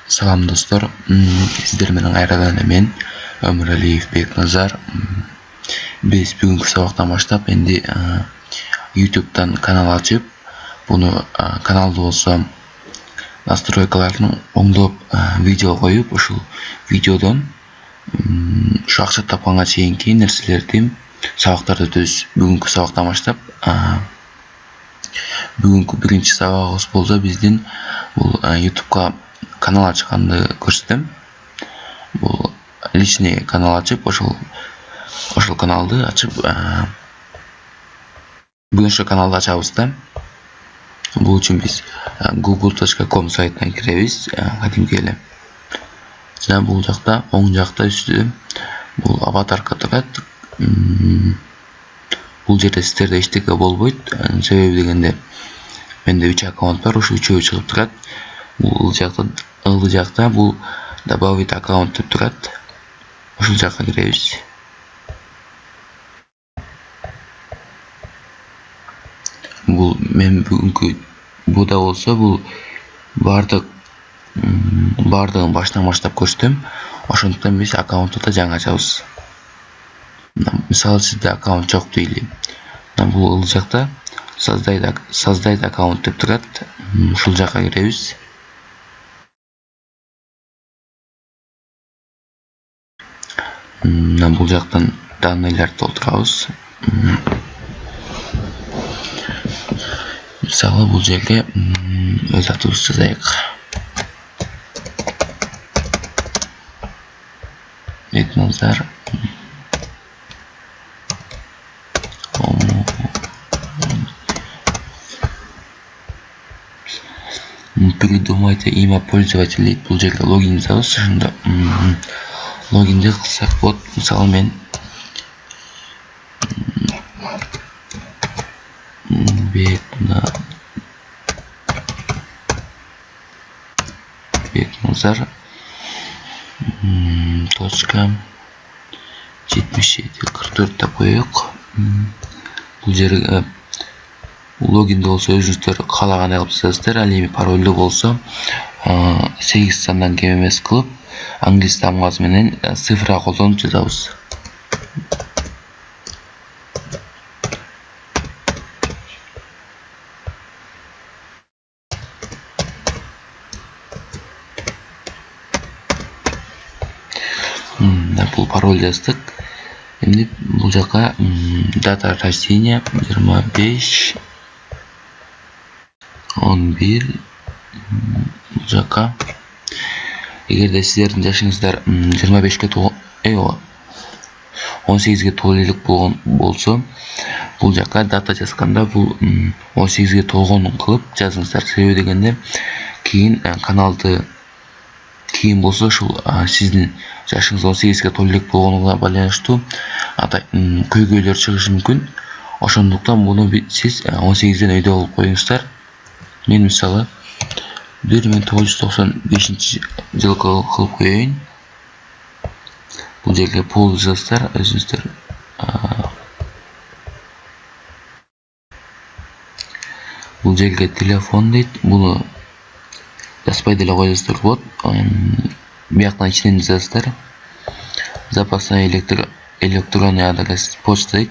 Salam dostlar, sizler менен кайрадан мен Өмүралиев Бекназар. Биз бүгүнкү сабактан баштап энди YouTube'дан канал ачып, буну каналды болсо настройкаларын оңдоп видео коюп, ушул видеодон ушу акча тапканга чейинки нерселерди сабактарды түз. Бүгүнкү сабактан баштап бүгүнкү биринчи сабагыбыз болсо биздин бул YouTube'га канал ачканды көрсөтөм. Бул личный канал ачып, ошол каналды ачып бүгүн ошол каналды ачабыз да. Бул үчүн биз google.com сайтына киребиз, кадимки эле. Жана бул жакта оң жакта үстү бул аватарка турат. Бул жерде сиздерде эчтеке болбойт. Себеби дегенде менде 3 аккаунт бар, ошо үчөө чыгып турат. Бул жакта бул добавить аккаунт деп турат. Ошол жакка киребиз. Бул мен бүгүнкү буда болсо бул бардыгын баштан баштап көрсөтөм. Ошондуктан биз аккаунтты да жаңы ачабыз. Мисалы сизде аккаунт жок дейли. Бул жакта создать аккаунт деп турат. Ушул жакка киребиз. Бул жактан данныйларды толтурабыз. Мисалы бул жерге өз атыбызды жазайык. Бекназар придумайте имя пользователя. Бул жерге логин жазабыз. Ошондо логинди кылсак болот. Мисалы мен Бекназар .7744 деп коелук. Бул жерге логинди болсо өзүңүздөр каалагандай кылып жазасыздар. Ал эми паролду болсо 8 сандан кем эмес кылып, англис тамгасы менен цифра колдонуп жазабыз. Бул пароль жаздык. Эми бул жака дата рождения 25/11. Бул жака эгерде сиздердин жашыңыздар 25-ке 18-ге толо элек болгон болсо, бул жака дата жазганда бул 18-ге толгонун кылып жазыңыздар. Себеби дегенде кийин каналды кийин болсо ушул сиздин жашыңыз 18-ге толо элек болгонуна байланыштуу көйгөйлөр чыгышы мүмкүн. Ошондуктан муну сиз 18ден өйдө болуп коюңуздар. Мен мисалы 1995 жылкы кылып коеюн. Бул жерге пол жазасыздар, өзүңүздөр. Бул жерге телефон дейт. Буну жазбай деле коесуздар болот. Бияктан ичинен жазасыздар. Запасной электронный адрес почта дейт.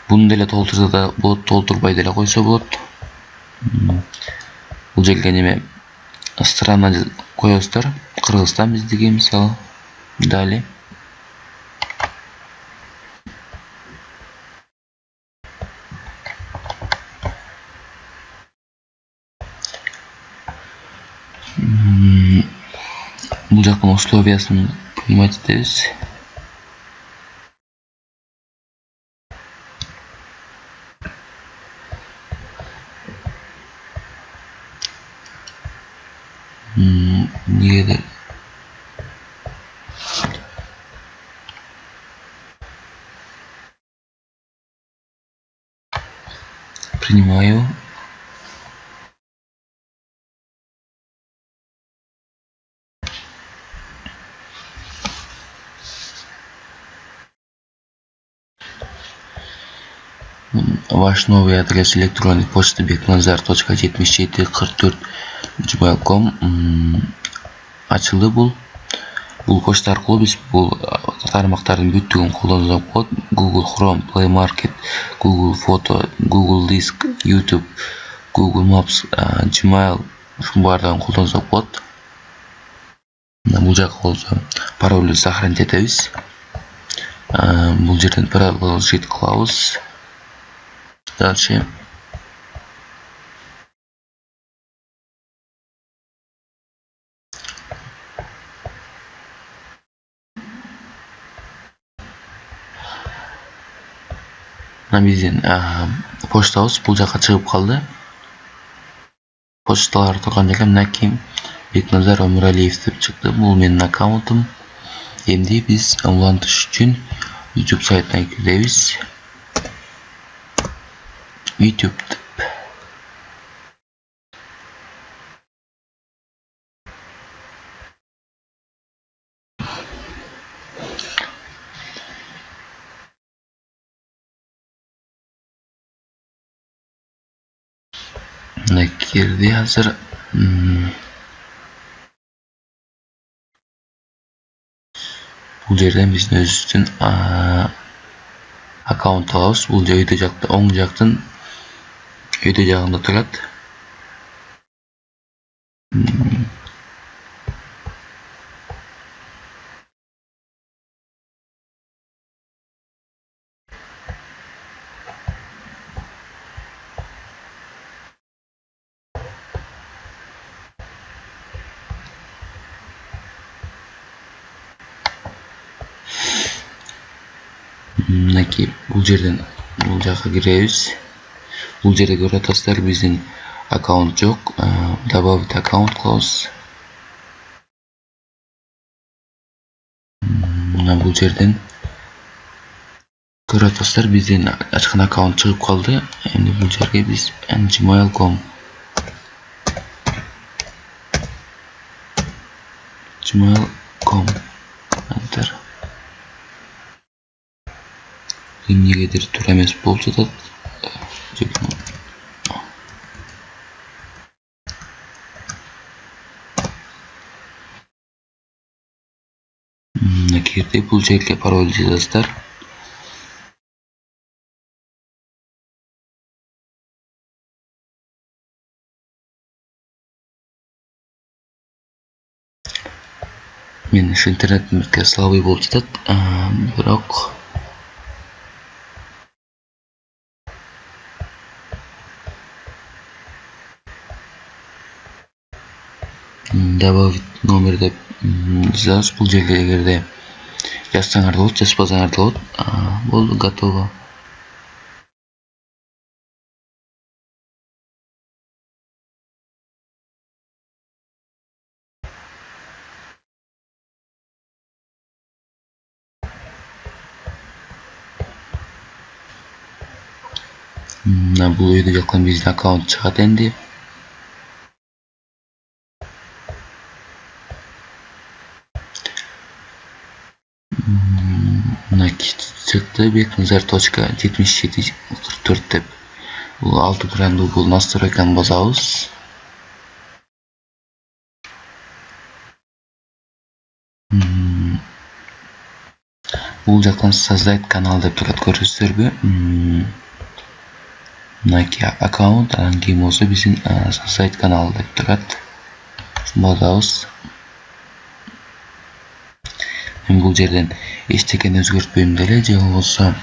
Буну деле толтурса да болот, толтурбай деле койсо болот. Бул жерге неме страна коесуздар. Кыргызстан биздики мисалы. Далее. Бул жактын условиясын принимать этебиз. Негедир принимаю. ваш новый адрес электронной почты beknazar.7744@gmail.com ачылды. Бул почта аркылуу биз бул тармактардын бүттүгүн колдонсок болот. Google Chrome, Play Market, Google Photo, Google Disk, YouTube, Google Maps, Gmail ушунун баардыгын колдонсок болот. Бул жакка болсо паролду сохранить этебиз. Бул жерден продолжить кылабыз. Дальше биздин почтабыз бул жакка чыгып калды. Почталар турган жерге мынакей Бекназар Өмүралиев деп чыкты. Бул менин аккаунтум. Эмди биз улантыш үчүн YouTube сайтына киребиз. YouTube деп. Кирди азыр. Бул жерден биздин өзүбүздүн аккаунт алабыз. Бул өйдө жакта, оң жактын өйдө жагында турат. Мынакей бул жерден бул жакка киребиз. Бул жерде көрүп атасыздар, биздин аккаунт жок. Добавить аккаунт кылабыз. Бул жерден көрүп атасыздар, биздин ачкан аккаунт чыгып калды. Эми бул жерге биз gmail.com enter эмнегедир туура эмес болуп жатат. Кирди, бул жерге пароль жазасыздар. Мен интернетим слабый болуп жатат, бирок добавить номер деп жазабыз. Бул жерге эгерде жазсаңар да болот, жазбасаңар да болот. Болду, готово. Бул өйдө жактан биздин аккаунт чыгат энди. Чыкты Beknazar.7744 деп. Бул 6 экрандуу бул настройканы басабыз. Бул жактан создать канал деп турат, көрүсүздарбы? Мынакей аккаунт, анан кийин болсо биздин создать канал деп турат. Басабыз. Бул жерден эчтекени өзгөртпөйм деле, же болбосо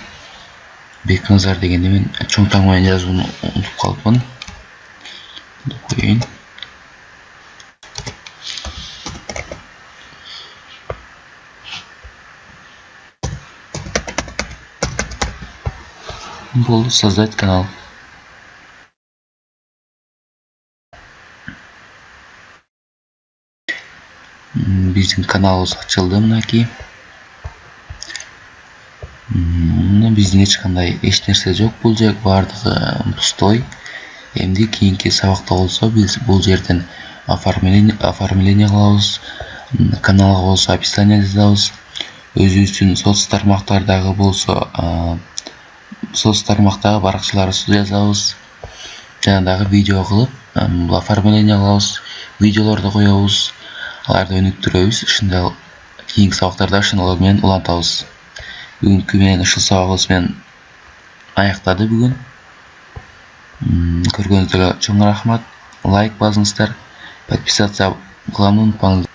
Бекназар дегенди мен чоң таң менен жазууну унутуп калыпмын. Коюйн. Болду, создать канал. Биздин каналыбыз ачылды мынакей. Биздин эч нерсе жок, бул жер баардыгы пустой. Эмди кийинки сабакта болсо биз бул жерден оформление кылабыз, каналга болсо описание жазабыз, өзүбүздүн соц тармактардагы болсо соц тармактагы баракчаларыбызды жазабыз. Жанагы видео кылып, оформление кылабыз, видеолорду коебуз. Аларды өнүктүрөбүз. Ушундай кийинки сабактарда ошолор менен улантабыз. Бүгүнкү менен ушул сабагыбыз менен аяктады бүгүн. Көргөнүңүзгө чоң рахмат. Лайк басыңыздар, подписаться кылганды унутпаңыздар.